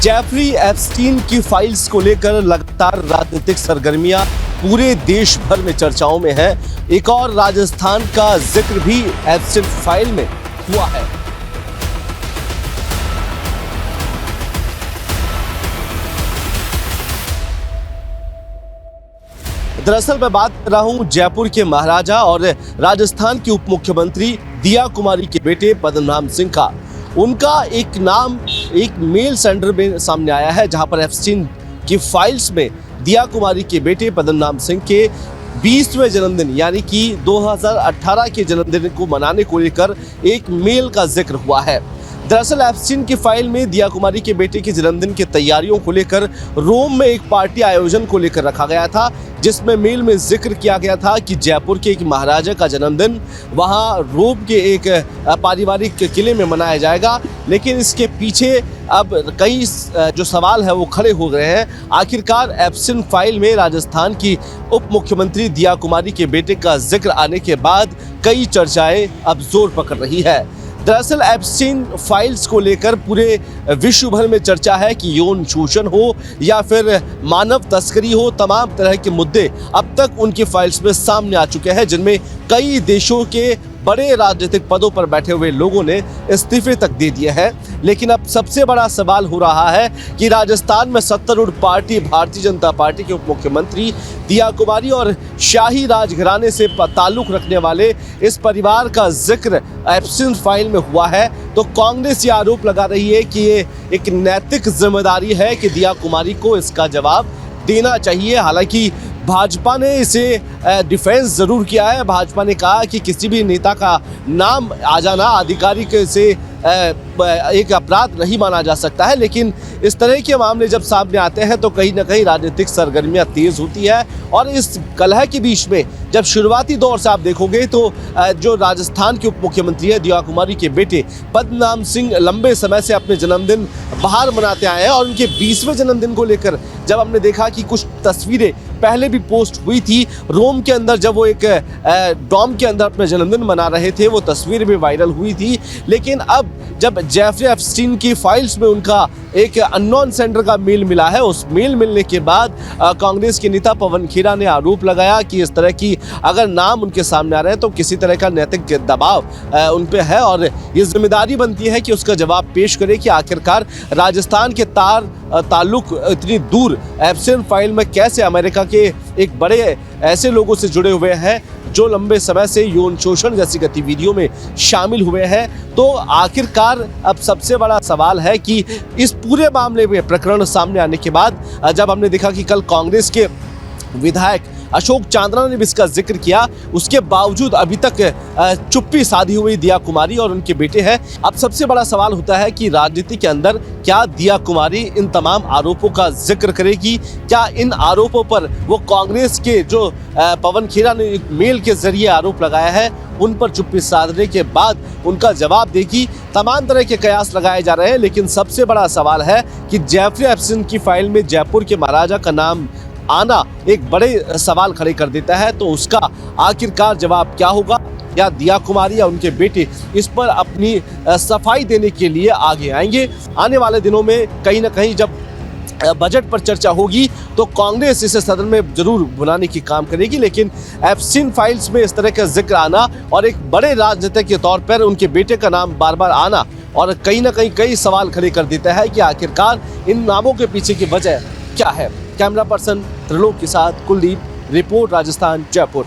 Jeffrey Epstein की files को लेकर लगातार राजनीतिक सरगर्मियां पूरे देश भर में चर्चाओं में है। एक और राजस्थान का जिक्र भी एप्स्टीन फाइल में हुआ है। दरअसल मैं बात कर रहा हूं जयपुर के महाराजा और राजस्थान की उप मुख्यमंत्री दिया कुमारी के बेटे पद्मनाभ सिंह का। उनका एक नाम एक मेल सेंडर में सामने आया है, जहां पर एप्स्टीन की फाइल्स में दिया कुमारी के बेटे पद्मनाभ सिंह के 20वें जन्मदिन यानी कि 2018 के जन्मदिन को मनाने को लेकर एक मेल का जिक्र हुआ है। दरअसल एप्स्टीन की फाइल में दिया कुमारी के बेटे के जन्मदिन की तैयारियों को लेकर रोम में एक पार्टी आयोजन को लेकर रखा गया था, जिसमें मेल में जिक्र किया गया था कि जयपुर के एक महाराजा का जन्मदिन वहां रोम के एक पारिवारिक किले में मनाया जाएगा। लेकिन इसके पीछे अब कई जो सवाल है वो खड़े हो गए हैं। आखिरकार एप्स्टीन फाइल में राजस्थान की उप मुख्यमंत्री दिया कुमारी के बेटे का जिक्र आने के बाद कई चर्चाएं अब जोर पकड़ रही है। दरअसल एप्स्टीन फाइल्स को लेकर पूरे विश्व भर में चर्चा है कि यौन शोषण हो या फिर मानव तस्करी हो, तमाम तरह के मुद्दे अब तक उनकी फाइल्स में सामने आ चुके हैं, जिनमें कई देशों के बड़े राजनीतिक पदों पर बैठे हुए लोगों ने इस्तीफे तक दे दिए हैं। लेकिन अब सबसे बड़ा सवाल हो रहा है कि राजस्थान में सत्तारूढ़ पार्टी भारतीय जनता पार्टी के उप मुख्यमंत्री दिया कुमारी और शाही राजघराने से ताल्लुक रखने वाले इस परिवार का जिक्र एप्स्टीन फाइल में हुआ है, तो कांग्रेस ये आरोप लगा रही है कि ये एक नैतिक जिम्मेदारी है कि दिया कुमारी को इसका जवाब देना चाहिए। हालांकि भाजपा ने इसे डिफेंस जरूर किया है। भाजपा ने कहा कि किसी भी नेता का नाम आ जाना आधिकारिक से एक अपराध नहीं माना जा सकता है, लेकिन इस तरह के मामले जब सामने आते हैं तो कहीं ना कहीं राजनीतिक सरगर्मियां तेज होती है। और इस कलह के बीच में जब शुरुआती दौर से आप देखोगे तो जो राजस्थान के उप मुख्यमंत्री है दिया कुमारी के बेटे पद्मनाभ सिंह लंबे समय से अपने जन्मदिन बाहर मनाते आए हैं। और उनके 20वें जन्मदिन को लेकर जब हमने देखा कि कुछ तस्वीरें पहले भी पोस्ट हुई थी रोम के अंदर, जब वो एक डॉम के अंदर अपना जन्मदिन मना रहे थे, वो तस्वीर भी वायरल हुई थी। लेकिन अब जब जेफरी एप्स्टीन की फाइल्स में उनका एक अननोन सेंडर का मेल मिला है, उस मेल मिलने के बाद कांग्रेस के नेता पवन खेरा ने आरोप लगाया कि इस तरह की अगर नाम उनके सामने आ रहे हैं तो किसी तरह का नैतिक दबाव उन पे है और ये जिम्मेदारी बनती है कि उसका जवाब पेश करे कि आखिरकार राजस्थान के ताल्लुक इतनी दूर एप्स्टीन फाइल में कैसे अमेरिका के एक बड़े ऐसे लोगों से जुड़े हुए हैं जो लंबे समय से यौन शोषण जैसी गतिविधियों में शामिल हुए हैं। तो आखिरकार अब सबसे बड़ा सवाल है कि इस पूरे मामले में प्रकरण सामने आने के बाद जब हमने देखा कि कल कांग्रेस के विधायक अशोक चांद्रा ने भी इसका जिक्र किया, उसके बावजूद अभी तक चुप्पी साधी हुई दिया कुमारी और उनके बेटे हैं। अब सबसे बड़ा सवाल होता है कि राजनीति के अंदर क्या दिया कुमारी इन तमाम आरोपों का जिक्र करेगी? क्या इन आरोपों पर वो कांग्रेस के जो पवन खेरा ने एक मेल के जरिए आरोप लगाया है उन पर चुप्पी साधने के बाद उनका जवाब देगी? तमाम तरह के कयास लगाए जा रहे हैं, लेकिन सबसे बड़ा सवाल है कि जेफरी एप्स्टीन की फाइल में जयपुर के महाराजा का नाम आना एक बड़े सवाल खड़े कर देता है। तो उसका आखिरकार जवाब क्या होगा? या दिया कुमारी या उनके बेटे इस पर अपनी सफाई देने के लिए आगे आएंगे? आने वाले दिनों में कहीं ना कहीं जब बजट पर चर्चा होगी तो कांग्रेस इसे सदन में जरूर बुलाने की काम करेगी। लेकिन एप्स्टीन फाइल्स में इस तरह का जिक्र आना और एक बड़े राजनेता के तौर पर उनके बेटे का नाम बार बार आना और कहीं ना कहीं कई सवाल खड़े कर देता है कि आखिरकार इन नामों के पीछे की वजह क्या है। कैमरा पर्सन त्रिलोक के साथ कुलदीप, रिपोर्ट राजस्थान, जयपुर।